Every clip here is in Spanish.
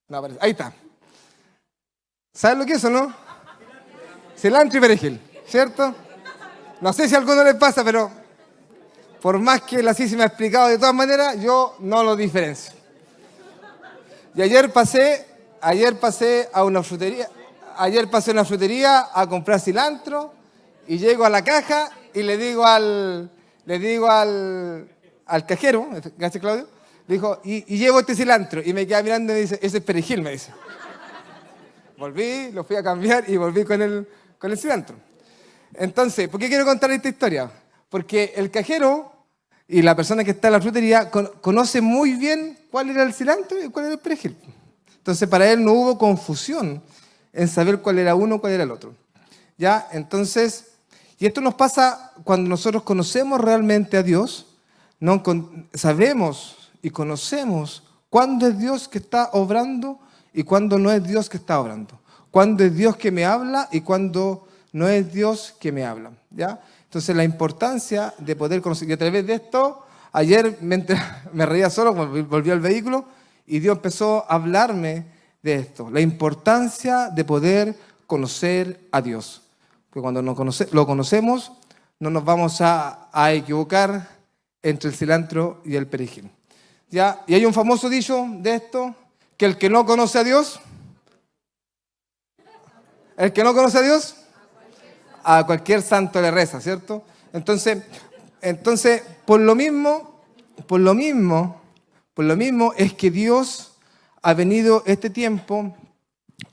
No aparece. Ahí está. ¿Saben lo que es o no? Cilantro y perejil, ¿cierto? No sé si a alguno les pasa, pero por más que la sí se me ha explicado de todas maneras, yo no lo diferencio. Y ayer pasé a una frutería, a comprar cilantro y llego a la caja y le digo al cajero, gracias Claudio, le dijo, y llevo este cilantro. Y me queda mirando y me dice, ese es perejil, me dice. Volví, lo fui a cambiar y volví con el cilantro. Entonces, ¿por qué quiero contar esta historia? Porque el cajero y la persona que está en la frutería conoce muy bien cuál era el cilantro y cuál era el perejil. Entonces, para él no hubo confusión en saber cuál era uno y cuál era el otro. ¿Ya? Entonces, y esto nos pasa cuando nosotros conocemos realmente a Dios, ¿no? Sabemos y conocemos cuándo es Dios que está obrando y cuándo no es Dios que está obrando. Cuándo es Dios que me habla y cuándo no es Dios que me habla. ¿Ya? Entonces, la importancia de poder conocer. Y a través de esto, ayer me reía solo cuando volví al vehículo y Dios empezó a hablarme de esto. La importancia de poder conocer a Dios. Porque cuando lo conocemos, no nos vamos a equivocar entre el cilantro y el perejil. ¿Ya? Y hay un famoso dicho de esto, que el que no conoce a Dios, a cualquier santo le reza, ¿cierto? Entonces, por lo mismo es que Dios ha venido este tiempo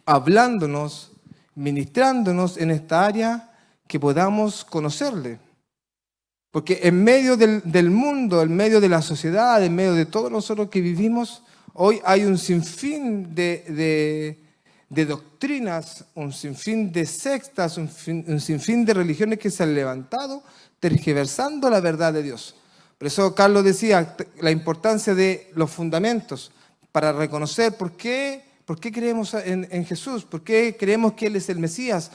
hablándonos, ministrándonos en esta área que podamos conocerle. Porque en medio del mundo, en medio de la sociedad, en medio de todos nosotros que vivimos, hoy hay un sinfín de doctrinas, un sinfín de sectas, un sinfín de religiones que se han levantado tergiversando la verdad de Dios. Por eso Carlos decía la importancia de los fundamentos para reconocer por qué creemos en Jesús, por qué creemos que Él es el Mesías.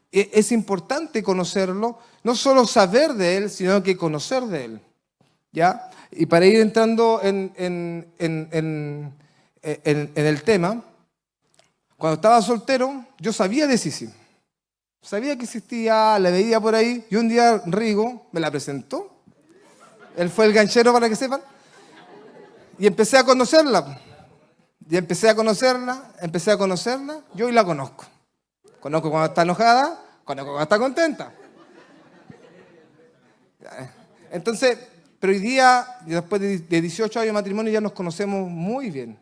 Es importante conocerlo, no solo saber de Él, sino que conocer de Él. ¿Ya? Y para ir entrando en el tema, cuando estaba soltero, yo sabía de Sisi. Sabía que existía, la veía por ahí, y un día Rigo me la presentó. Él fue el ganchero, para que sepan. Y empecé a conocerla. Empecé a conocerla, yo hoy la conozco. Conozco cuando está enojada, conozco cuando está contenta. Entonces, pero hoy día, después de 18 años de matrimonio, ya nos conocemos muy bien.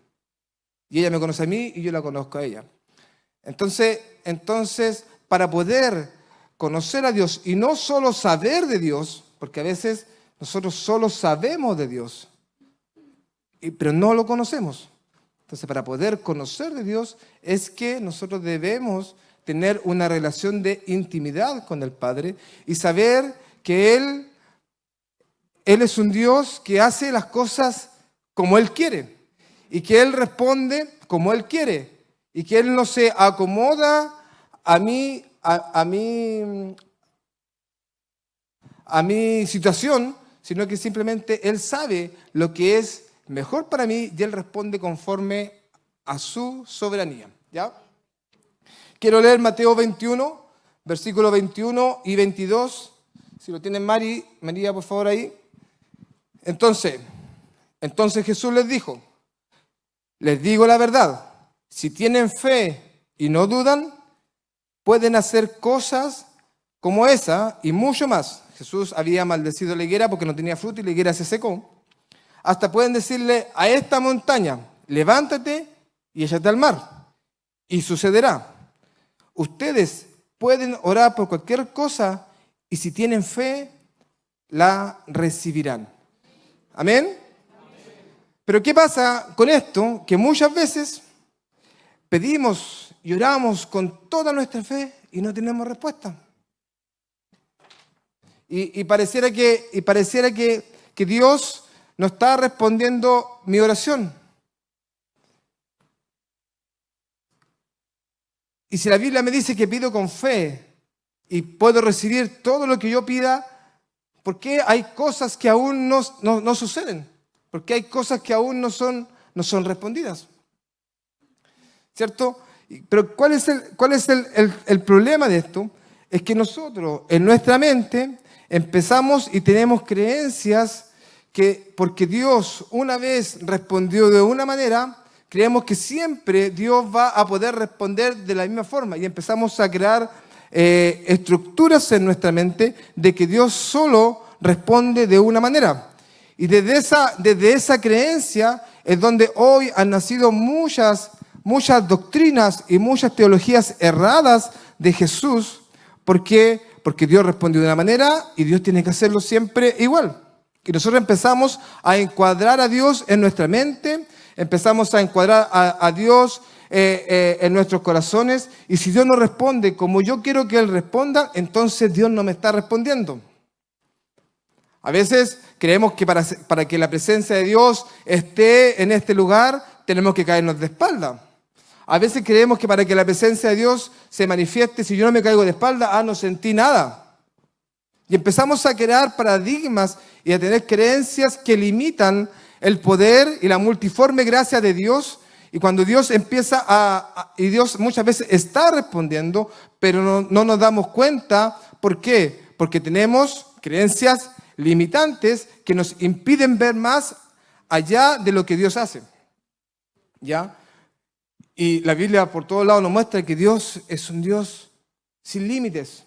Y ella me conoce a mí y yo la conozco a ella. Entonces, para poder conocer a Dios y no solo saber de Dios, porque a veces nosotros solo sabemos de Dios, pero no lo conocemos. Entonces, para poder conocer de Dios es que nosotros debemos tener una relación de intimidad con el Padre y saber que Él es un Dios que hace las cosas como Él quiere y que Él responde como Él quiere y que Él no se acomoda a mi situación, sino que simplemente Él sabe lo que es mejor para mí y Él responde conforme a su soberanía. ¿Ya? Quiero leer Mateo 21, versículos 21 y 22. Si lo tienen María, por favor, ahí. Entonces Jesús les dijo, les digo la verdad, si tienen fe y no dudan, pueden hacer cosas como esa y mucho más. Jesús había maldecido la higuera porque no tenía fruto y la higuera se secó. Hasta pueden decirle a esta montaña, levántate y échate al mar, y sucederá. Ustedes pueden orar por cualquier cosa y si tienen fe, la recibirán. ¿Amén? Pero ¿qué pasa con esto? Que muchas veces pedimos y oramos con toda nuestra fe y no tenemos respuesta. Y pareciera que Dios no está respondiendo mi oración. Y si la Biblia me dice que pido con fe y puedo recibir todo lo que yo pida, ¿Por qué hay cosas que aún no suceden? ¿Por qué hay cosas que aún no son respondidas? ¿Cierto? Pero ¿cuál es el problema de esto? Es que nosotros en nuestra mente empezamos y tenemos creencias que porque Dios una vez respondió de una manera, creemos que siempre Dios va a poder responder de la misma forma y empezamos a crear estructuras en nuestra mente de que Dios solo responde de una manera. Y desde esa creencia es donde hoy han nacido muchas doctrinas y muchas teologías erradas de Jesús. ¿Por qué? Porque Dios respondió de una manera y Dios tiene que hacerlo siempre igual. Y nosotros empezamos a encuadrar a Dios en nuestra mente, empezamos a encuadrar a Dios en nuestros corazones, y si Dios no responde como yo quiero que Él responda, entonces Dios no me está respondiendo. A veces creemos que para que la presencia de Dios esté en este lugar, tenemos que caernos de espalda. A veces creemos que para que la presencia de Dios se manifieste, si yo no me caigo de espalda, no sentí nada. Y empezamos a crear paradigmas y a tener creencias que limitan el poder y la multiforme gracia de Dios. Y cuando Dios empieza y Dios muchas veces está respondiendo, pero no nos damos cuenta. ¿Por qué? Porque tenemos creencias limitantes que nos impiden ver más allá de lo que Dios hace. ¿Ya? Y la Biblia por todos lados nos muestra que Dios es un Dios sin límites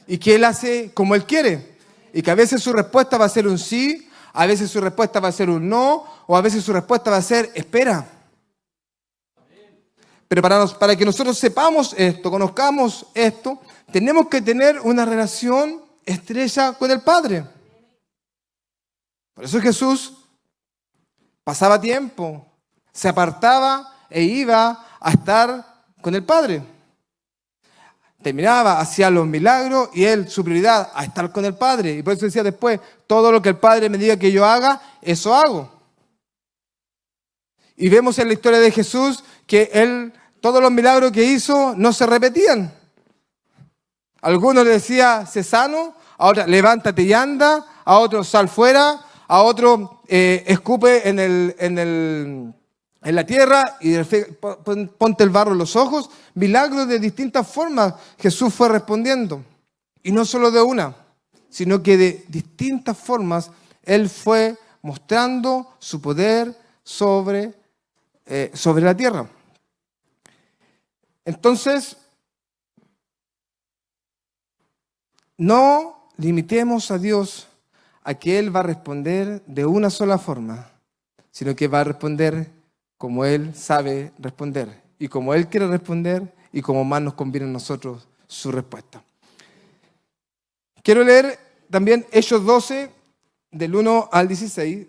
y que Él hace como Él quiere y que a veces su respuesta va a ser un sí, a veces su respuesta va a ser un no, o a veces su respuesta va a ser espera. Pero para que nosotros sepamos esto, conozcamos esto, tenemos que tener una relación estrecha con el Padre. Por eso Jesús pasaba tiempo, se apartaba e iba a estar con el Padre. Terminaba, hacía los milagros y él, su prioridad, a estar con el Padre. Y por eso decía después, todo lo que el Padre me diga que yo haga, eso hago. Y vemos en la historia de Jesús que él, todos los milagros que hizo no se repetían. A algunos le decía, sé sano, a otros, levántate y anda, a otros, sal fuera, a otro, escupe en la tierra y ponte el barro en los ojos. Milagros de distintas formas Jesús fue respondiendo. Y no solo de una, sino que de distintas formas Él fue mostrando su poder sobre la tierra. Entonces, no limitemos a Dios a que Él va a responder de una sola forma, sino que va a responder como Él sabe responder y como Él quiere responder y como más nos conviene a nosotros su respuesta. Quiero leer también Hechos 12, del 1 al 16,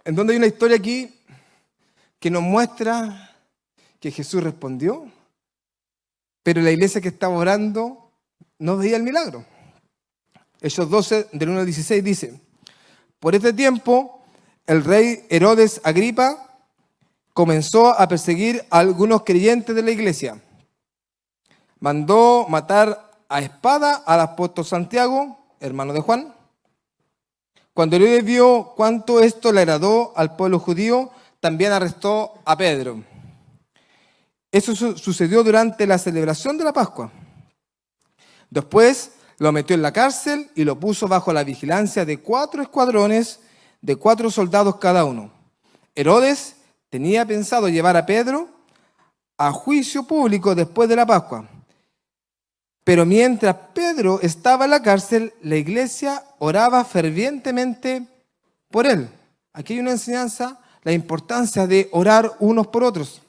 en donde hay una historia aquí que nos muestra que Jesús respondió, pero la iglesia que estaba orando no veía el milagro. Hechos 12, del 1 al 16 dice, por este tiempo el rey Herodes Agripa comenzó a perseguir a algunos creyentes de la iglesia. Mandó matar a espada al apóstol Santiago, hermano de Juan. Cuando Herodes vio cuánto esto le agradó al pueblo judío, también arrestó a Pedro. Eso sucedió durante la celebración de la Pascua. Después lo metió en la cárcel y lo puso bajo la vigilancia de 4 escuadrones de 4 soldados cada uno. Herodes tenía pensado llevar a Pedro a juicio público después de la Pascua. Pero mientras Pedro estaba en la cárcel, la iglesia oraba fervientemente por él. Aquí hay una enseñanza, la importancia de orar unos por otros.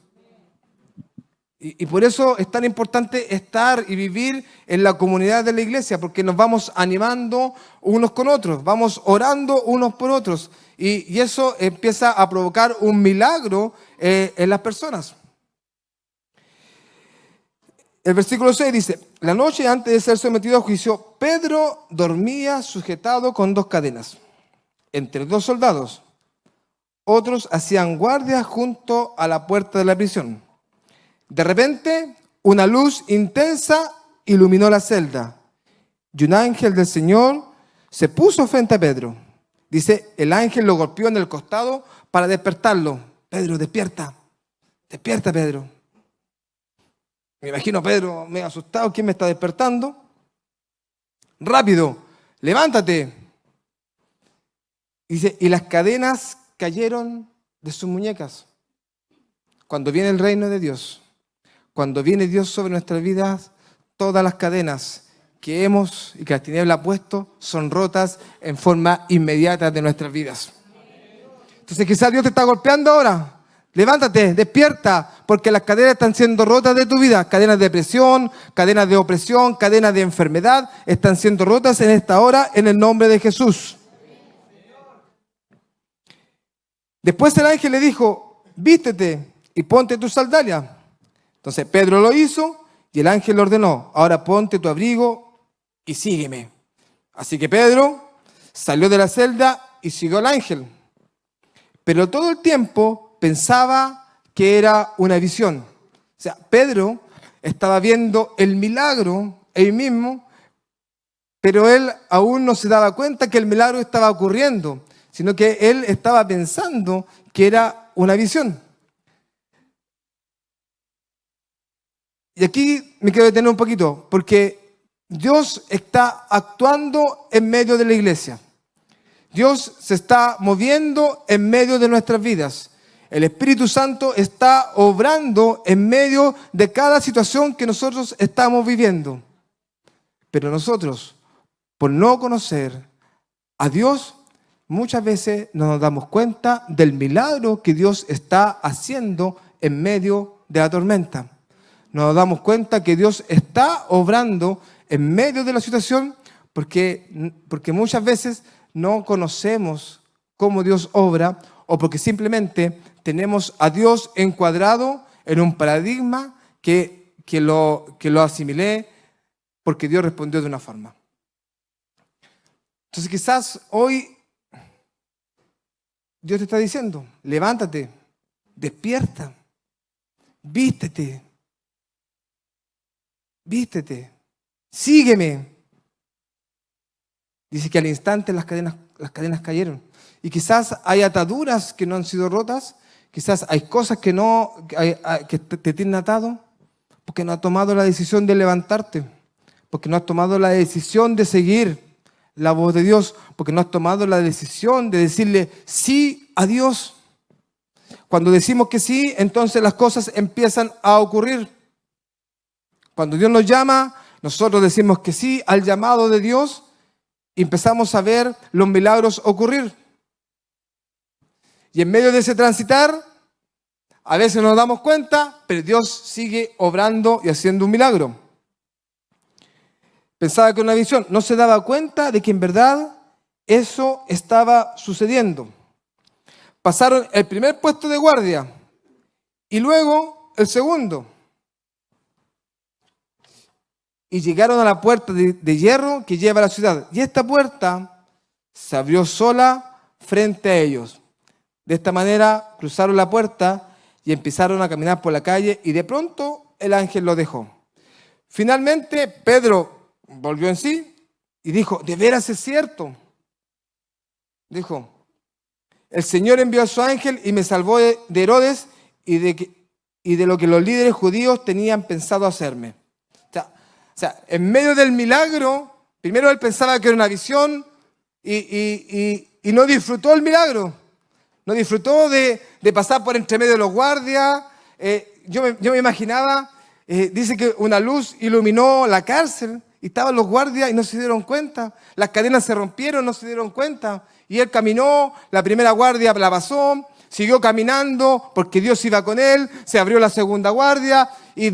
Y por eso es tan importante estar y vivir en la comunidad de la iglesia, porque nos vamos animando unos con otros, vamos orando unos por otros. Y eso empieza a provocar un milagro en las personas. El versículo 6 dice, la noche antes de ser sometido a juicio, Pedro dormía sujetado con 2 cadenas, entre 2 soldados. Otros hacían guardia junto a la puerta de la prisión. De repente, una luz intensa iluminó la celda y un ángel del Señor se puso frente a Pedro. Dice, el ángel lo golpeó en el costado para despertarlo. Pedro, despierta. Despierta, Pedro. Me imagino a Pedro medio asustado. ¿Quién me está despertando? Rápido, levántate. Dice, y las cadenas cayeron de sus muñecas. Cuando viene el reino de Dios, cuando viene Dios sobre nuestras vidas, todas las cadenas que hemos y que las tinieblas ha puesto son rotas en forma inmediata de nuestras vidas. Entonces quizás Dios te está golpeando ahora. Levántate, despierta, porque las cadenas están siendo rotas de tu vida. Cadenas de depresión, cadenas de opresión, cadenas de enfermedad están siendo rotas en esta hora en el nombre de Jesús. Después el ángel le dijo, vístete y ponte tus sandalias. Entonces Pedro lo hizo y el ángel le ordenó, ahora ponte tu abrigo y sígueme. Así que Pedro salió de la celda y siguió al ángel. Pero todo el tiempo pensaba que era una visión. O sea, Pedro estaba viendo el milagro él mismo, pero él aún no se daba cuenta que el milagro estaba ocurriendo, sino que él estaba pensando que era una visión. Y aquí me quiero detener un poquito, porque Dios está actuando en medio de la iglesia. Dios se está moviendo en medio de nuestras vidas. El Espíritu Santo está obrando en medio de cada situación que nosotros estamos viviendo. Pero nosotros, por no conocer a Dios, muchas veces no nos damos cuenta del milagro que Dios está haciendo en medio de la tormenta. Nos damos cuenta que Dios está obrando en medio de la situación porque muchas veces no conocemos cómo Dios obra o porque simplemente tenemos a Dios encuadrado en un paradigma que lo asimilé porque Dios respondió de una forma. Entonces quizás hoy Dios te está diciendo, levántate, despierta, vístete, sígueme. Dice que al instante las cadenas cayeron. Y quizás hay ataduras que no han sido rotas, quizás hay cosas que te tienen atado, porque no has tomado la decisión de levantarte, porque no has tomado la decisión de seguir la voz de Dios, porque no has tomado la decisión de decirle sí a Dios. Cuando decimos que sí, entonces las cosas empiezan a ocurrir. Cuando Dios nos llama, nosotros decimos que sí al llamado de Dios y empezamos a ver los milagros ocurrir. Y en medio de ese transitar, a veces nos damos cuenta, pero Dios sigue obrando y haciendo un milagro. Pensaba que era una visión, no se daba cuenta de que en verdad eso estaba sucediendo. Pasaron el primer puesto de guardia y luego el segundo. Y llegaron a la puerta de hierro que lleva a la ciudad. Y esta puerta se abrió sola frente a ellos. De esta manera cruzaron la puerta y empezaron a caminar por la calle y de pronto el ángel lo dejó. Finalmente Pedro volvió en sí y dijo, de veras es cierto. Dijo, el Señor envió a su ángel y me salvó de Herodes y de lo que los líderes judíos tenían pensado hacerme. O sea, en medio del milagro, primero él pensaba que era una visión y no disfrutó el milagro. No disfrutó de pasar por entre medio de los guardias. Yo me imaginaba, dice que una luz iluminó la cárcel y estaban los guardias y no se dieron cuenta. Las cadenas se rompieron, no se dieron cuenta. Y él caminó, la primera guardia la pasó, siguió caminando porque Dios iba con él, se abrió la segunda guardia y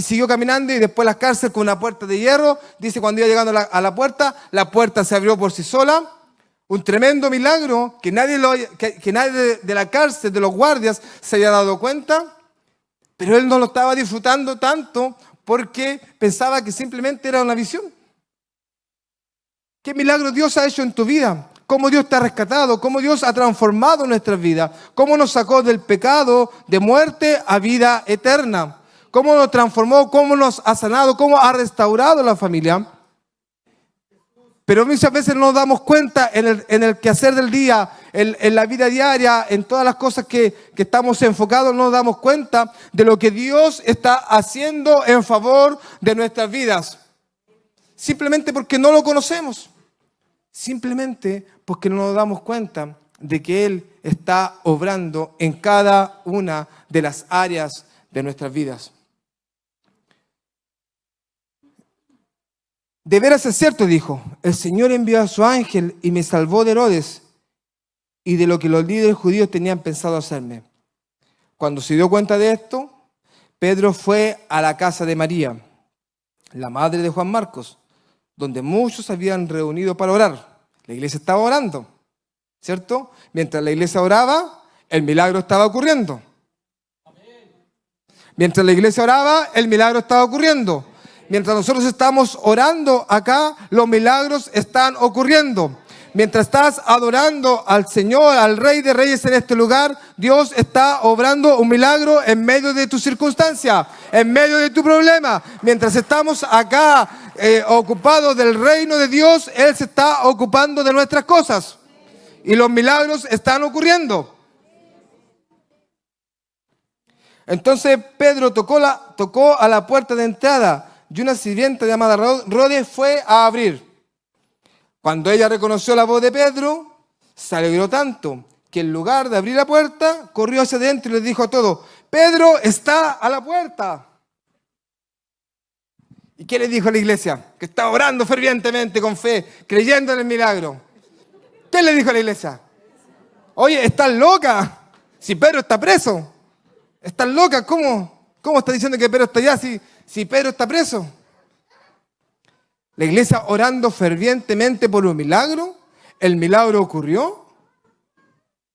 siguió caminando y después la cárcel con una puerta de hierro. Dice cuando iba llegando a la puerta se abrió por sí sola. Un tremendo milagro que nadie de la cárcel, de los guardias, se haya dado cuenta, pero él no lo estaba disfrutando tanto porque pensaba que simplemente era una visión. ¿Qué milagro Dios ha hecho en tu vida? ¿Cómo Dios te ha rescatado? ¿Cómo Dios ha transformado nuestras vidas? ¿Cómo nos sacó del pecado, de muerte a vida eterna? ¿Cómo nos transformó? ¿Cómo nos ha sanado? ¿Cómo ha restaurado la familia? Pero muchas veces no nos damos cuenta en el quehacer del día, en la vida diaria, en todas las cosas que estamos enfocados, no nos damos cuenta de lo que Dios está haciendo en favor de nuestras vidas. Simplemente porque no lo conocemos. Simplemente porque no nos damos cuenta de que Él está obrando en cada una de las áreas de nuestras vidas. De veras es cierto, dijo, el Señor envió a su ángel y me salvó de Herodes y de lo que los líderes judíos tenían pensado hacerme. Cuando se dio cuenta de esto, Pedro fue a la casa de María, la madre de Juan Marcos, donde muchos se habían reunido para orar. La iglesia estaba orando, ¿cierto? Mientras la iglesia oraba, el milagro estaba ocurriendo. Mientras la iglesia oraba, el milagro estaba ocurriendo. Mientras nosotros estamos orando acá, los milagros están ocurriendo. Mientras estás adorando al Señor, al Rey de Reyes en este lugar, Dios está obrando un milagro en medio de tu circunstancia, en medio de tu problema. Mientras estamos acá ocupados del reino de Dios, Él se está ocupando de nuestras cosas. Y los milagros están ocurriendo. Entonces Pedro tocó a la puerta de entrada y una sirvienta llamada Rode fue a abrir. Cuando ella reconoció la voz de Pedro, se alegró tanto que en lugar de abrir la puerta, corrió hacia adentro y les dijo a todos: Pedro está a la puerta. ¿Y qué le dijo a la iglesia? Que estaba orando fervientemente, con fe, creyendo en el milagro. ¿Qué le dijo a la iglesia? Oye, estás loca. Si Pedro está preso. Estás loca. ¿Cómo está diciendo que Pedro está allá si Pedro está preso? La iglesia orando fervientemente por un milagro. El milagro ocurrió.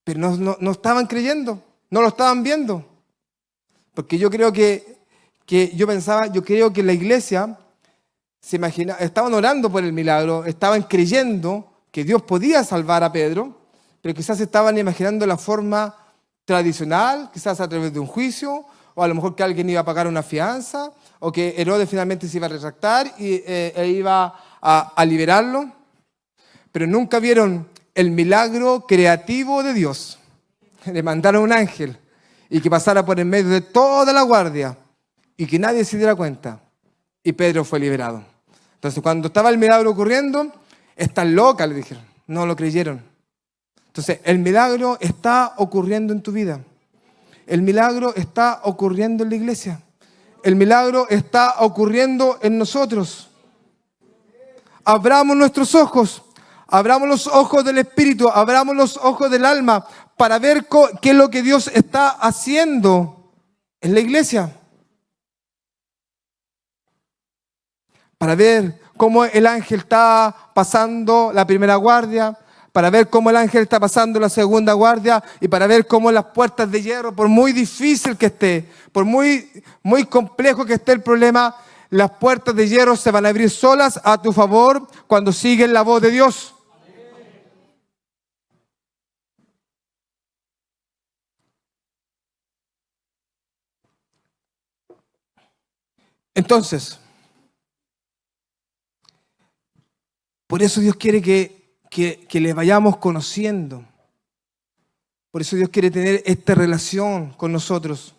Pero no estaban creyendo. No lo estaban viendo. Porque yo creo yo creo que la iglesia se imaginaba, estaban orando por el milagro, estaban creyendo que Dios podía salvar a Pedro, pero quizás estaban imaginando la forma tradicional, quizás a través de un juicio, o a lo mejor que alguien iba a pagar una fianza, o que Herodes finalmente se iba a retractar e iba a liberarlo, pero nunca vieron el milagro creativo de Dios. Le mandaron un ángel y que pasara por en medio de toda la guardia y que nadie se diera cuenta. Y Pedro fue liberado. Entonces, cuando estaba el milagro ocurriendo, están locas, le dijeron. No lo creyeron. Entonces, el milagro está ocurriendo en tu vida. El milagro está ocurriendo en la iglesia. El milagro está ocurriendo en nosotros. Abramos nuestros ojos. Abramos los ojos del Espíritu. Abramos los ojos del alma para ver qué es lo que Dios está haciendo en la iglesia. Para ver cómo el ángel está pasando la primera guardia, para ver cómo el ángel está pasando la segunda guardia y para ver cómo las puertas de hierro, por muy difícil que esté, por muy complejo que esté el problema, las puertas de hierro se van a abrir solas a tu favor cuando siguen la voz de Dios. Entonces, por eso Dios quiere que le vayamos conociendo. Por eso Dios quiere tener esta relación con nosotros,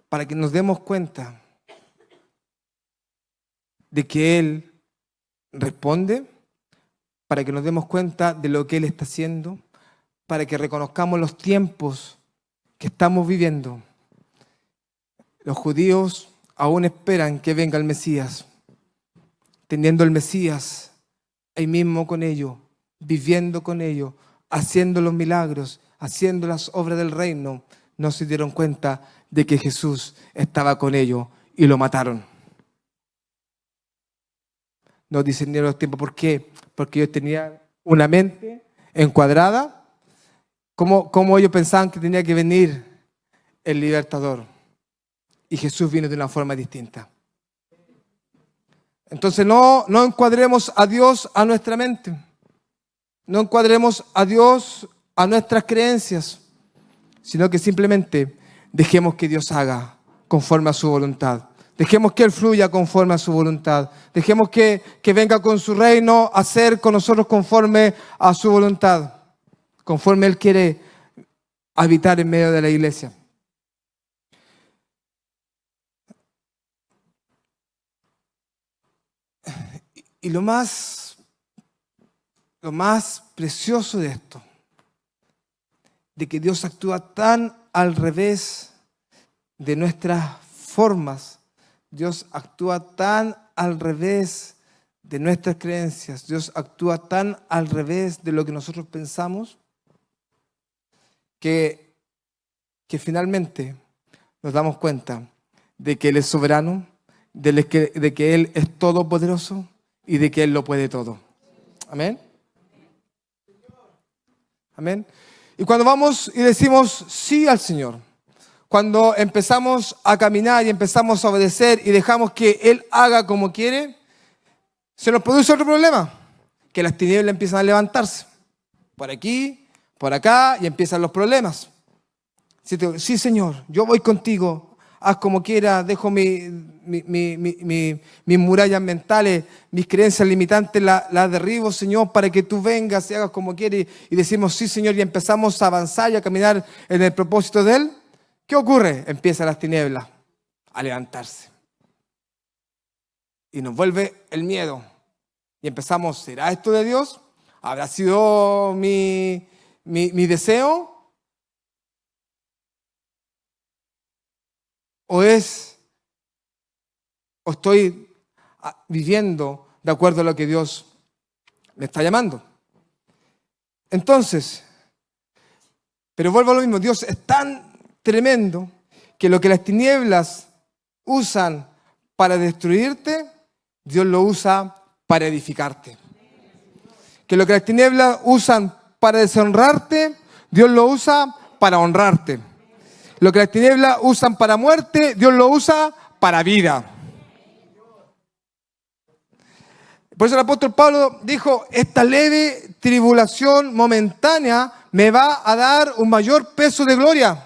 para que nos demos cuenta de que Él responde, para que nos demos cuenta de lo que Él está haciendo, para que reconozcamos los tiempos que estamos viviendo. Los judíos aún esperan que venga el Mesías, teniendo el Mesías ahí mismo con ellos, viviendo con ellos, haciendo los milagros, haciendo las obras del reino, no se dieron cuenta de que Jesús estaba con ellos y lo mataron. No discernieron los tiempos. ¿Por qué? Porque ellos tenían una mente encuadrada, como ellos pensaban que tenía que venir el libertador. Y Jesús vino de una forma distinta. Entonces no encuadremos a Dios a nuestra mente. No encuadremos a Dios a nuestras creencias, sino que simplemente dejemos que Dios haga conforme a su voluntad. Dejemos que Él fluya conforme a su voluntad. Dejemos que venga con su reino a ser con nosotros conforme a su voluntad. Conforme Él quiere habitar en medio de la iglesia. Y lo más precioso de esto, de que Dios actúa tan al revés de nuestras formas, Dios actúa tan al revés de nuestras creencias, Dios actúa tan al revés de lo que nosotros pensamos, que finalmente nos damos cuenta de que Él es soberano, de que Él es todopoderoso y de que Él lo puede todo. Amén. Amén. Y cuando vamos y decimos sí al Señor, cuando empezamos a caminar y empezamos a obedecer y dejamos que Él haga como quiere, se nos produce otro problema, que las tinieblas empiezan a levantarse. Por aquí, por acá, y empiezan los problemas. Sí, Señor, yo voy contigo, haz como quieras, dejo mis murallas mentales, mis creencias limitantes, las derribo, Señor, para que tú vengas y hagas como quieres. Y decimos, sí, Señor, y empezamos a avanzar y a caminar en el propósito de Él. ¿Qué ocurre? Empiezan las tinieblas a levantarse. Y nos vuelve el miedo. Y empezamos, ¿será esto de Dios? ¿Habrá sido mi deseo? ¿O estoy viviendo de acuerdo a lo que Dios me está llamando? Entonces, pero vuelvo a lo mismo, Dios es tan tremendo que lo que las tinieblas usan para destruirte, Dios lo usa para edificarte. Que lo que las tinieblas usan para deshonrarte, Dios lo usa para honrarte. Lo que las tinieblas usan para muerte, Dios lo usa para vida. Por eso el apóstol Pablo dijo, esta leve tribulación momentánea me va a dar un mayor peso de gloria.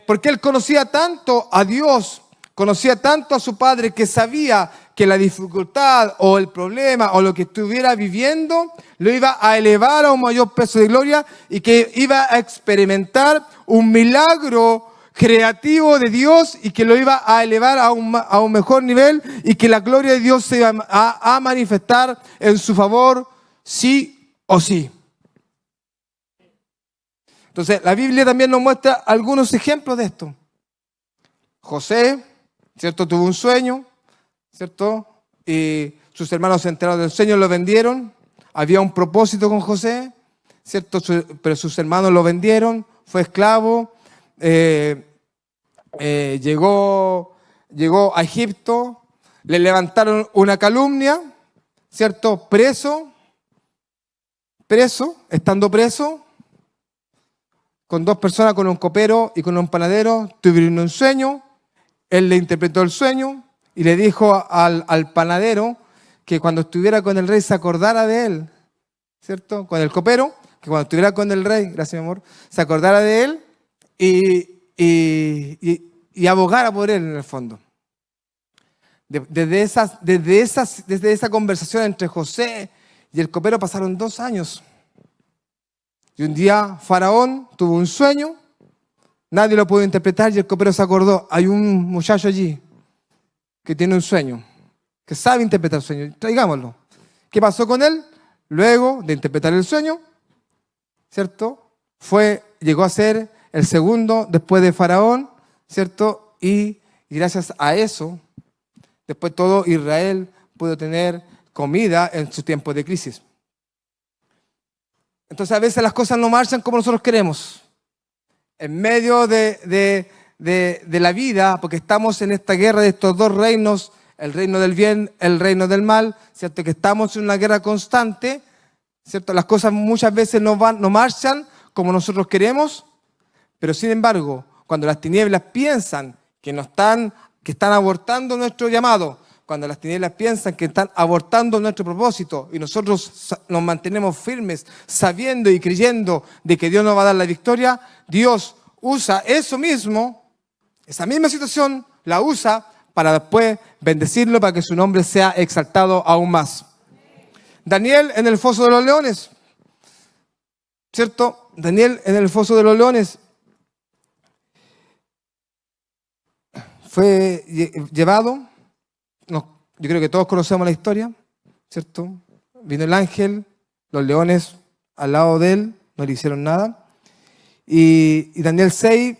Porque él conocía tanto a Dios, conocía tanto a su Padre, que sabía que la dificultad o el problema o lo que estuviera viviendo lo iba a elevar a un mayor peso de gloria y que iba a experimentar un milagro creativo de Dios y que lo iba a elevar a un mejor nivel y que la gloria de Dios se iba a manifestar en su favor sí o sí. Entonces, la Biblia también nos muestra algunos ejemplos de esto. José, ¿cierto? Tuvo un sueño, ¿cierto? Y sus hermanos se enteraron del sueño, lo vendieron. Había un propósito con José, ¿cierto? Pero sus hermanos lo vendieron, fue esclavo, llegó a Egipto, le levantaron una calumnia, ¿cierto? Estando preso, con dos personas, con un copero y con un panadero, tuvieron un sueño. Él le interpretó el sueño y le dijo al panadero que cuando estuviera con el rey se acordara de él, ¿cierto? Con el copero, que cuando estuviera con el rey, gracias mi amor, se acordara de él y abogara por él en el fondo. Desde esa conversación entre José y el copero pasaron 2 años. Y un día Faraón tuvo un sueño, nadie lo pudo interpretar y el copero se acordó, hay un muchacho allí que tiene un sueño, que sabe interpretar el sueño, traigámoslo. ¿Qué pasó con él? Luego de interpretar el sueño, ¿cierto? Llegó a ser el segundo después de Faraón, ¿cierto? Y gracias a eso, después todo Israel pudo tener comida en su tiempo de crisis. Entonces a veces las cosas no marchan como nosotros queremos. En medio de la vida, porque estamos en esta guerra de estos dos reinos, el reino del bien, el reino del mal, ¿cierto? Que estamos en una guerra constante, ¿cierto? Las cosas muchas veces no marchan como nosotros queremos, pero sin embargo, cuando las tinieblas piensan que están abortando nuestro llamado, cuando las tinieblas piensan que están abortando nuestro propósito y nosotros nos mantenemos firmes sabiendo y creyendo de que Dios nos va a dar la victoria, Dios usa eso mismo, esa misma situación, la usa para después bendecirlo para que su nombre sea exaltado aún más. Daniel en el foso de los leones, ¿cierto? Daniel en el foso de los leones fue llevado, yo creo que todos conocemos la historia, ¿cierto? Vino el ángel, los leones al lado de él, no le hicieron nada. Y Daniel 6,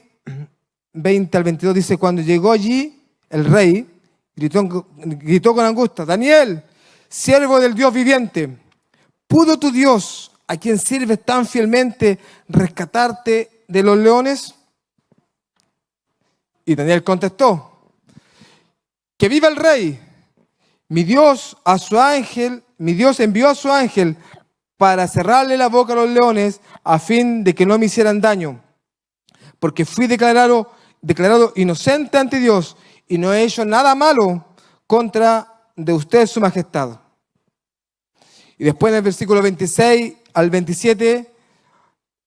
20 al 22 dice, cuando llegó allí el rey, gritó con angustia, Daniel, siervo del Dios viviente, ¿pudo tu Dios, a quien sirves tan fielmente, rescatarte de los leones? Y Daniel contestó, que viva el rey, mi Dios envió a su ángel para cerrarle la boca a los leones a fin de que no me hicieran daño, porque fui declarado inocente ante Dios y no he hecho nada malo contra de usted, su majestad. Y después en el versículo 26 al 27,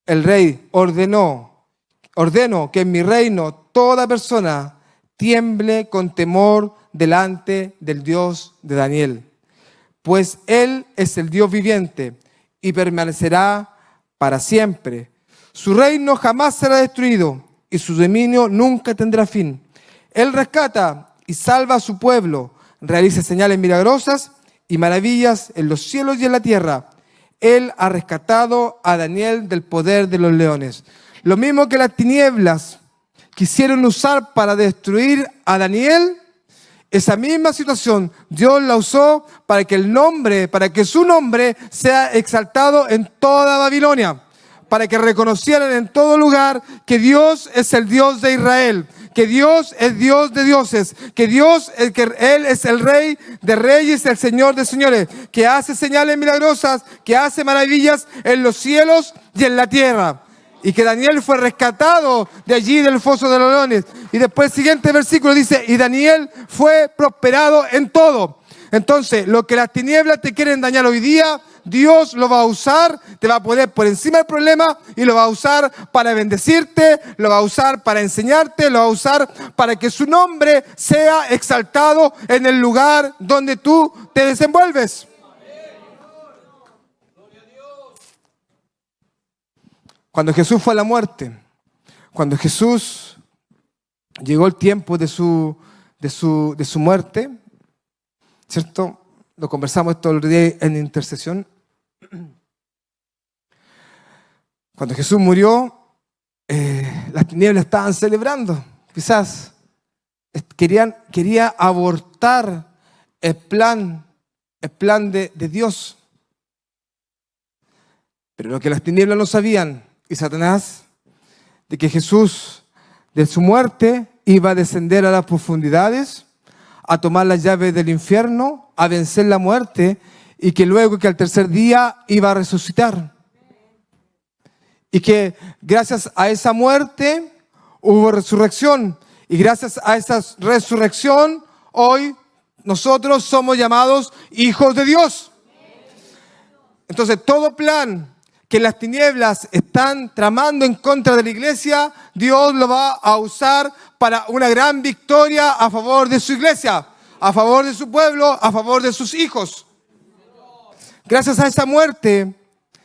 el rey ordeno que en mi reino toda persona tiemble con temor delante del Dios de Daniel, pues Él es el Dios viviente y permanecerá para siempre. Su reino jamás será destruido y su dominio nunca tendrá fin. Él rescata y salva a su pueblo, realiza señales milagrosas y maravillas en los cielos y en la tierra. Él ha rescatado a Daniel del poder de los leones. Lo mismo que las tinieblas quisieron usar para destruir a Daniel, esa misma situación Dios la usó para que su nombre sea exaltado en toda Babilonia, para que reconocieran en todo lugar que Dios es el Dios de Israel, que Dios es Dios de dioses, que Él es el Rey de reyes, el Señor de señores, que hace señales milagrosas, que hace maravillas en los cielos y en la tierra. Y que Daniel fue rescatado de allí del foso de los leones. Y después el siguiente versículo dice, y Daniel fue prosperado en todo. Entonces, lo que las tinieblas te quieren dañar hoy día, Dios lo va a usar, te va a poner por encima del problema y lo va a usar para bendecirte, lo va a usar para enseñarte, lo va a usar para que su nombre sea exaltado en el lugar donde tú te desenvuelves. Cuando Jesús fue a la muerte, cuando Jesús llegó el tiempo de su muerte, ¿cierto? Lo conversamos todo el día en intercesión. Cuando Jesús murió, las tinieblas estaban celebrando. Quizás quería abortar el plan de Dios. Pero lo que las tinieblas no sabían, y Satanás, de que Jesús, de su muerte, iba a descender a las profundidades, a tomar las llaves del infierno, a vencer la muerte, y que luego que al tercer día iba a resucitar. Y que gracias a esa muerte hubo resurrección. Y gracias a esa resurrección, hoy nosotros somos llamados hijos de Dios. Entonces, todo plan que las tinieblas están tramando en contra de la iglesia, Dios lo va a usar para una gran victoria a favor de su iglesia, a favor de su pueblo, a favor de sus hijos. Gracias a esa muerte,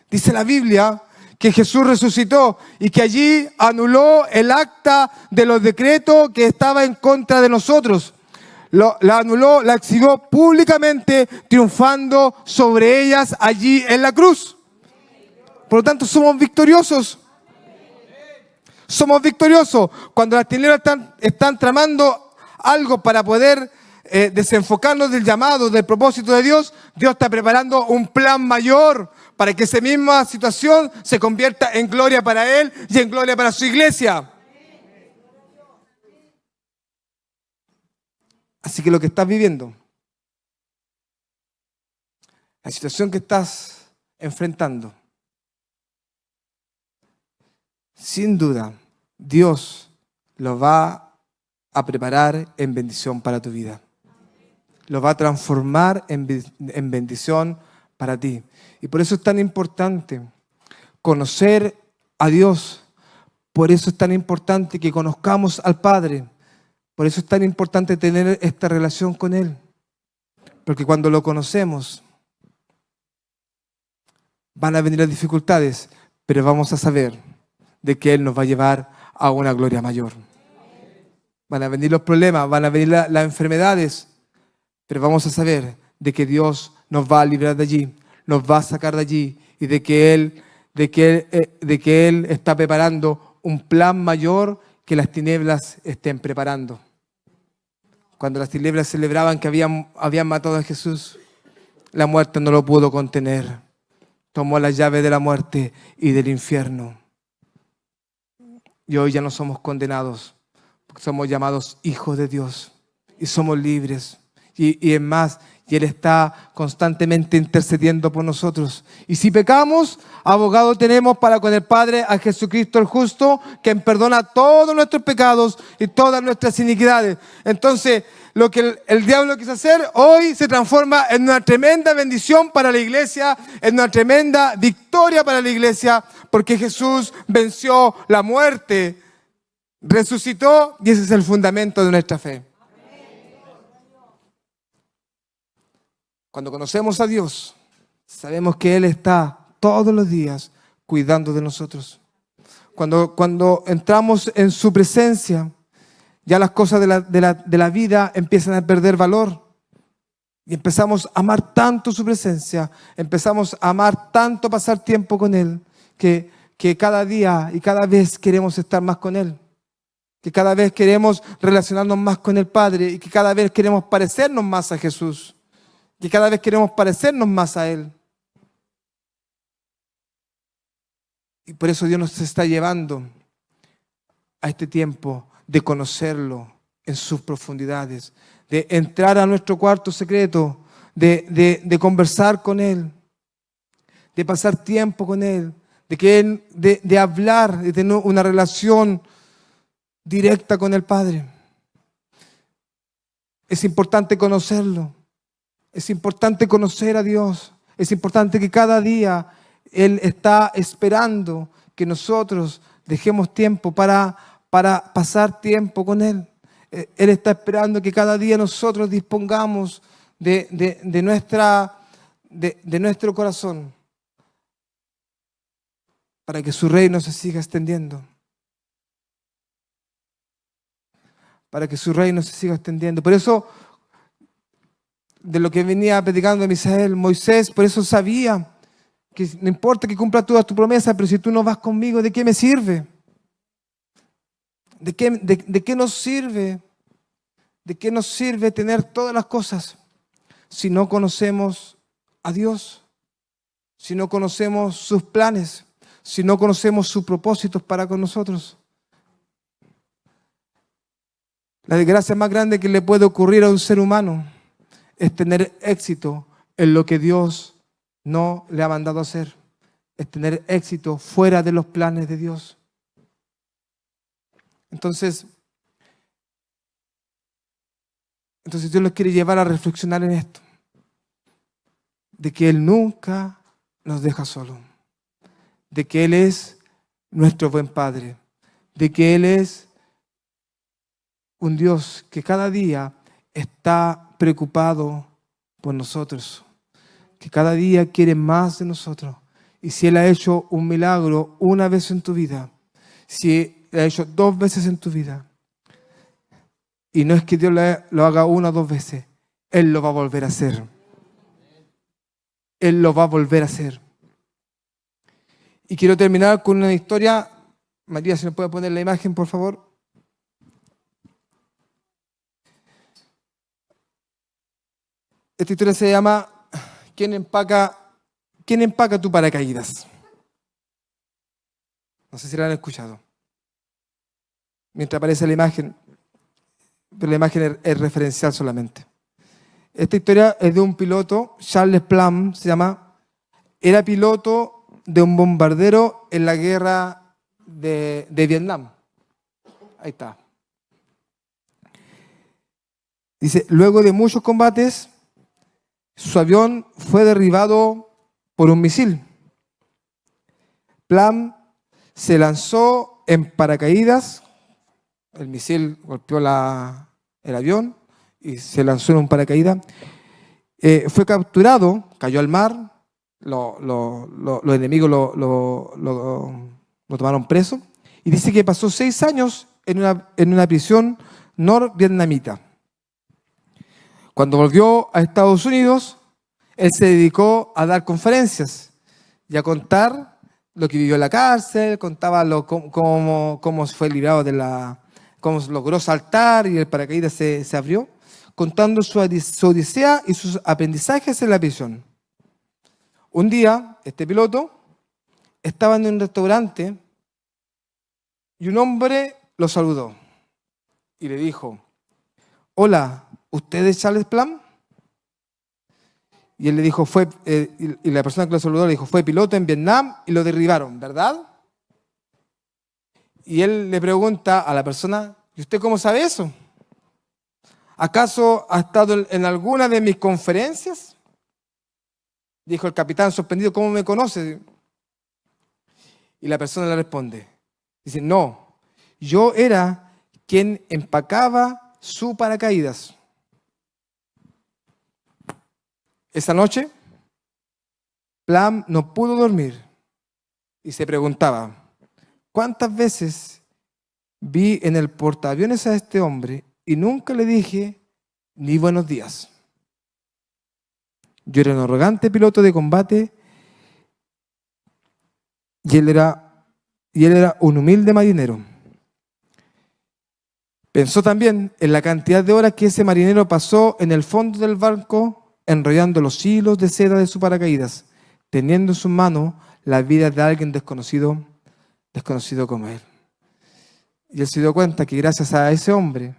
dice la Biblia, que Jesús resucitó y que allí anuló el acta de los decretos que estaba en contra de nosotros. La anuló, la exhibió públicamente, triunfando sobre ellas allí en la cruz. Por lo tanto, somos victoriosos. Somos victoriosos. Cuando las tinieblas están tramando algo para poder desenfocarnos del llamado, del propósito de Dios, Dios está preparando un plan mayor para que esa misma situación se convierta en gloria para Él y en gloria para su iglesia. Así que lo que estás viviendo, la situación que estás enfrentando, sin duda, Dios lo va a preparar en bendición para tu vida. Lo va a transformar en bendición para ti. Y por eso es tan importante conocer a Dios. Por eso es tan importante que conozcamos al Padre. Por eso es tan importante tener esta relación con Él. Porque cuando lo conocemos, van a venir las dificultades, pero vamos a saber de que Él nos va a llevar a una gloria mayor. Van a venir los problemas, van a venir las enfermedades, pero vamos a saber de que Dios nos va a librar de allí, nos va a sacar de allí y de que Él está preparando un plan mayor que las tinieblas estén preparando. Cuando las tinieblas celebraban que habían matado a Jesús, la muerte no lo pudo contener. Tomó la llave de la muerte y del infierno. Y hoy ya no somos condenados, porque somos llamados hijos de Dios y somos libres. Y es más, y Él está constantemente intercediendo por nosotros. Y si pecamos, abogado tenemos para con el Padre a Jesucristo el justo, quien perdona todos nuestros pecados y todas nuestras iniquidades. Entonces, lo que el diablo quiso hacer, hoy se transforma en una tremenda bendición para la iglesia, en una tremenda victoria para la iglesia, porque Jesús venció la muerte, resucitó, y ese es el fundamento de nuestra fe. Cuando conocemos a Dios, sabemos que Él está todos los días cuidando de nosotros. Cuando entramos en su presencia, ya las cosas de la vida empiezan a perder valor. Y empezamos a amar tanto su presencia, empezamos a amar tanto pasar tiempo con Él, que cada día y cada vez queremos estar más con Él. Que cada vez queremos relacionarnos más con el Padre y que cada vez queremos parecernos más a Jesús. Que cada vez queremos parecernos más a Él. Y por eso Dios nos está llevando a este tiempo de conocerlo en sus profundidades, de entrar a nuestro cuarto secreto, de conversar con Él, de pasar tiempo con Él, de hablar, de tener una relación directa con el Padre. Es importante conocerlo. Es importante conocer a Dios. Es importante que cada día Él está esperando que nosotros dejemos tiempo para pasar tiempo con Él. Él está esperando que cada día nosotros dispongamos de nuestro corazón para que su reino se siga extendiendo. Para que su reino se siga extendiendo. Por eso, de lo que venía predicando Misael, Moisés, por eso sabía que no importa que cumpla todas tus promesas, pero si tú no vas conmigo, ¿de qué me sirve? ¿De qué nos sirve? ¿De qué nos sirve tener todas las cosas si no conocemos a Dios? Si no conocemos sus planes, si no conocemos sus propósitos para con nosotros. La desgracia más grande que le puede ocurrir a un ser humano es tener éxito en lo que Dios no le ha mandado a hacer. Es tener éxito fuera de los planes de Dios. Entonces Dios nos quiere llevar a reflexionar en esto. De que Él nunca nos deja solo. De que Él es nuestro buen Padre. De que Él es un Dios que cada día está preocupado por nosotros, que cada día quiere más de nosotros. Y si Él ha hecho un milagro una vez en tu vida, si lo ha hecho 2 veces en tu vida, y no es que Dios lo haga 1 o 2 veces, Él lo va a volver a hacer. Él lo va a volver a hacer. Y quiero terminar con una historia. María, ¿se me puede poner la imagen, por favor? Esta historia se llama ¿Quién empaca tu paracaídas? No sé si la han escuchado. Mientras aparece la imagen, pero la imagen es referencial solamente. Esta historia es de un piloto, Charles Plum se llama. Era piloto de un bombardero en la guerra de Vietnam. Ahí está. Dice, luego de muchos combates, su avión fue derribado por un misil. Plum se lanzó en paracaídas el misil golpeó el avión y se lanzó en un paracaídas. Fue capturado, cayó al mar, los enemigos lo tomaron preso y dice que pasó 6 años en una prisión norvietnamita. Cuando volvió a Estados Unidos, él se dedicó a dar conferencias y a contar lo que vivió en la cárcel, contaba cómo fue librado cómo logró saltar y el paracaídas se abrió, contando su odisea y sus aprendizajes en la prisión. Un día, este piloto estaba en un restaurante y un hombre lo saludó y le dijo: hola, ¿usted es Charles Plumb? Y él le dijo, y la persona que lo saludó le dijo, fue piloto en Vietnam y lo derribaron, ¿verdad? Y él le pregunta a la persona, ¿y usted cómo sabe eso? ¿Acaso ha estado en alguna de mis conferencias? Dijo el capitán sorprendido, ¿cómo me conoce? Y la persona le responde, dice, no, yo era quien empacaba su paracaídas. Esa noche, Plumb no pudo dormir y se preguntaba, ¿cuántas veces vi en el portaaviones a este hombre y nunca le dije ni buenos días? Yo era un arrogante piloto de combate y él era un humilde marinero. Pensó también en la cantidad de horas que ese marinero pasó en el fondo del barco enrollando los hilos de seda de su paracaídas, teniendo en sus manos la vida de alguien desconocido como él. Y él se dio cuenta que gracias a ese hombre,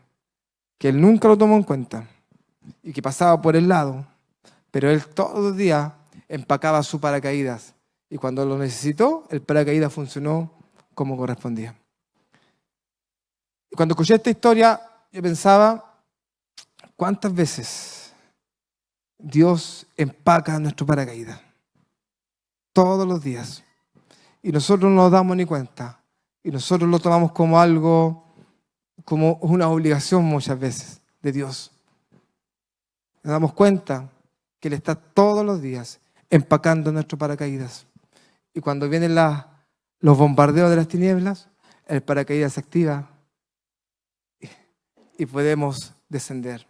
que él nunca lo tomó en cuenta y que pasaba por el lado, pero él todos los días empacaba su paracaídas y cuando lo necesitó, el paracaídas funcionó como correspondía. Y cuando escuché esta historia, yo pensaba, ¿cuántas veces Dios empaca nuestro paracaídas? Todos los días. Y nosotros no nos damos ni cuenta. Y nosotros lo tomamos como algo, como una obligación muchas veces de Dios. Nos damos cuenta que Él está todos los días empacando nuestro paracaídas. Y cuando vienen los bombardeos de las tinieblas, el paracaídas se activa y podemos descender.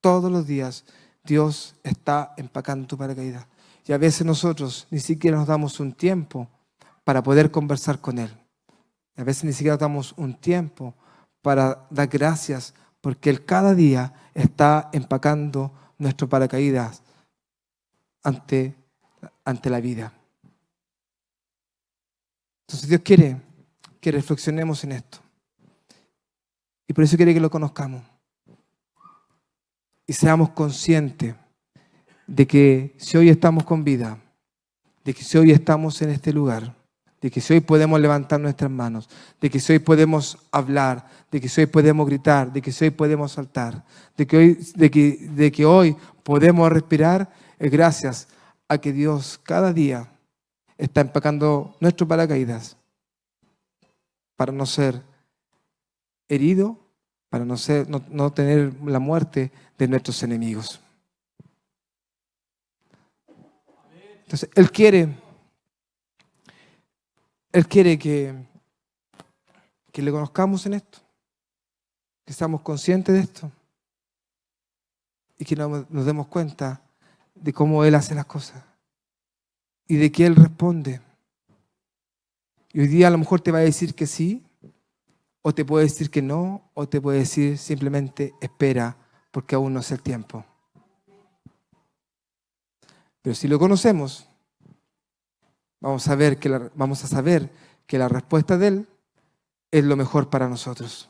Todos los días Dios está empacando tu paracaídas. Y a veces nosotros ni siquiera nos damos un tiempo para poder conversar con Él. A veces ni siquiera damos un tiempo para dar gracias porque Él cada día está empacando nuestro paracaídas ante la vida. Entonces Dios quiere que reflexionemos en esto. Y por eso quiere que lo conozcamos. Y seamos conscientes de que si hoy estamos con vida, de que si hoy estamos en este lugar, de que si hoy podemos levantar nuestras manos, de que si hoy podemos hablar, de que si hoy podemos gritar, de que si hoy podemos saltar, de que hoy podemos respirar, es gracias a que Dios cada día está empacando nuestro paracaídas para no ser herido, para no tener la muerte de nuestros enemigos. Entonces, Él quiere que le conozcamos en esto, que seamos conscientes de esto y que nos demos cuenta de cómo Él hace las cosas y de que Él responde. Y hoy día a lo mejor te va a decir que sí, o te puede decir que no, o te puede decir simplemente espera, porque aún no es el tiempo. Pero si lo conocemos, vamos a saber que la respuesta de Él es lo mejor para nosotros.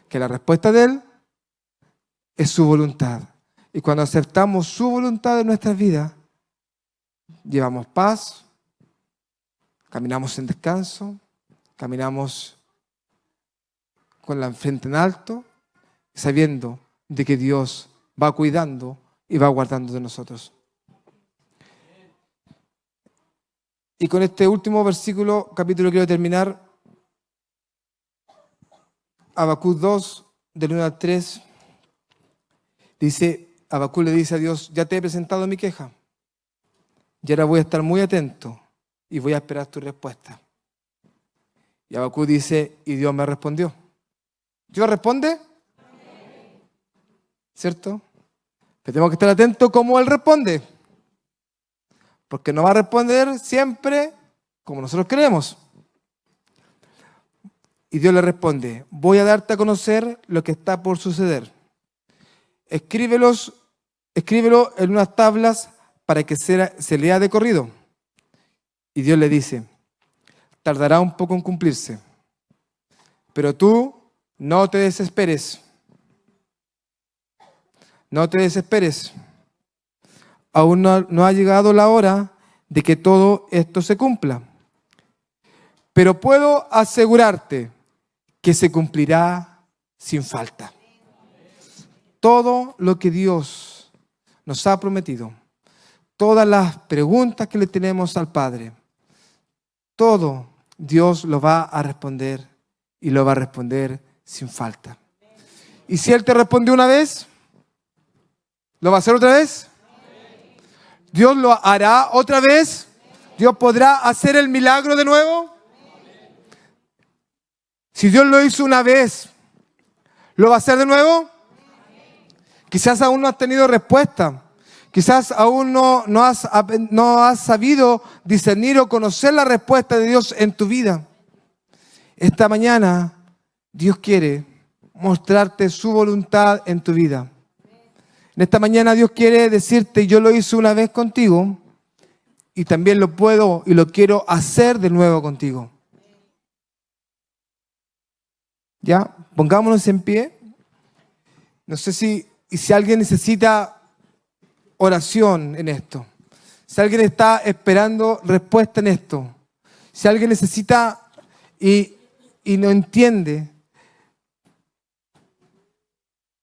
Que la respuesta de Él es su voluntad. Y cuando aceptamos su voluntad en nuestras vidas, llevamos paz, caminamos en descanso, caminamos con la frente en alto, sabiendo de que Dios va cuidando y va guardando de nosotros. Y con este último capítulo quiero terminar Habacuc 2, del 1 al 3, dice, Habacuc le dice a Dios, ya te he presentado mi queja, y ahora voy a estar muy atento y voy a esperar tu respuesta. Y Habacuc dice, y Dios me respondió. ¿Dios responde? ¿Cierto? Pero tenemos que estar atentos cómo Él responde. Porque no va a responder siempre como nosotros queremos. Y Dios le responde, voy a darte a conocer lo que está por suceder. Escríbelo en unas tablas para que se lea de corrido. Y Dios le dice, tardará un poco en cumplirse, pero tú no te desesperes. No te desesperes. Aún no ha llegado la hora de que todo esto se cumpla. Pero puedo asegurarte que se cumplirá sin falta. Todo lo que Dios nos ha prometido, todas las preguntas que le tenemos al Padre, todo Dios lo va a responder y lo va a responder sin falta. Y si Él te respondió una vez, ¿lo va a hacer otra vez? ¿Dios lo hará otra vez? ¿Dios podrá hacer el milagro de nuevo? Si Dios lo hizo una vez, ¿lo va a hacer de nuevo? Quizás aún no has tenido respuesta. Quizás aún no has sabido discernir o conocer la respuesta de Dios en tu vida. Esta mañana Dios quiere mostrarte su voluntad en tu vida. En esta mañana Dios quiere decirte, yo lo hice una vez contigo y también lo puedo y lo quiero hacer de nuevo contigo. ¿Ya? Pongámonos en pie. No sé si alguien necesita oración en esto. Si alguien está esperando respuesta en esto. Si alguien necesita y no entiende.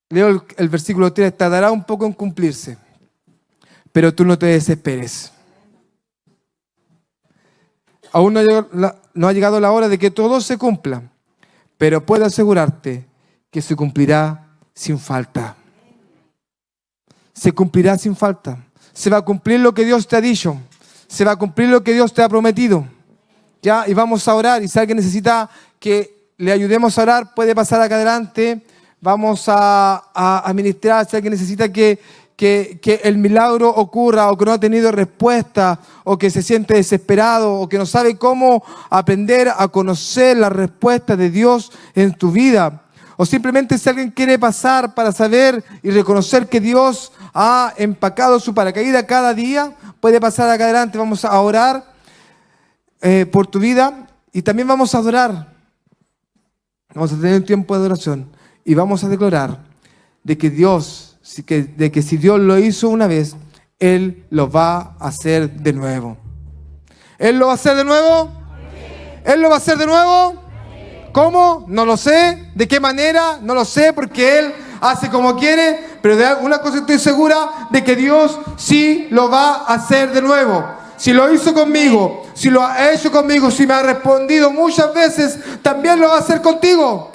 Leo el versículo 3, tardará un poco en cumplirse, pero tú no te desesperes. Aún no ha llegado la hora de que todo se cumpla, pero puedo asegurarte que se cumplirá sin falta. Se cumplirá sin falta. Se va a cumplir lo que Dios te ha dicho. Se va a cumplir lo que Dios te ha prometido. ¿Ya? Y vamos a orar. Y si alguien necesita que le ayudemos a orar, puede pasar acá adelante. Vamos a ministrar. Si alguien necesita que el milagro ocurra o que no ha tenido respuesta o que se siente desesperado o que no sabe cómo aprender a conocer la respuesta de Dios en tu vida. O simplemente si alguien quiere pasar para saber y reconocer que Dios ha empacado su paracaídas cada día, puede pasar acá adelante. Vamos a orar por tu vida y también vamos a adorar. Vamos a tener un tiempo de adoración y vamos a declarar de que si Dios lo hizo una vez, Él lo va a hacer de nuevo. ¿Él lo va a hacer de nuevo? ¿Él lo va a hacer de nuevo? ¿Cómo? No lo sé. ¿De qué manera? No lo sé, porque Él hace como quiere, pero de alguna cosa estoy segura de que Dios sí lo va a hacer de nuevo. Si lo hizo conmigo, si lo ha hecho conmigo, si me ha respondido muchas veces, también lo va a hacer contigo.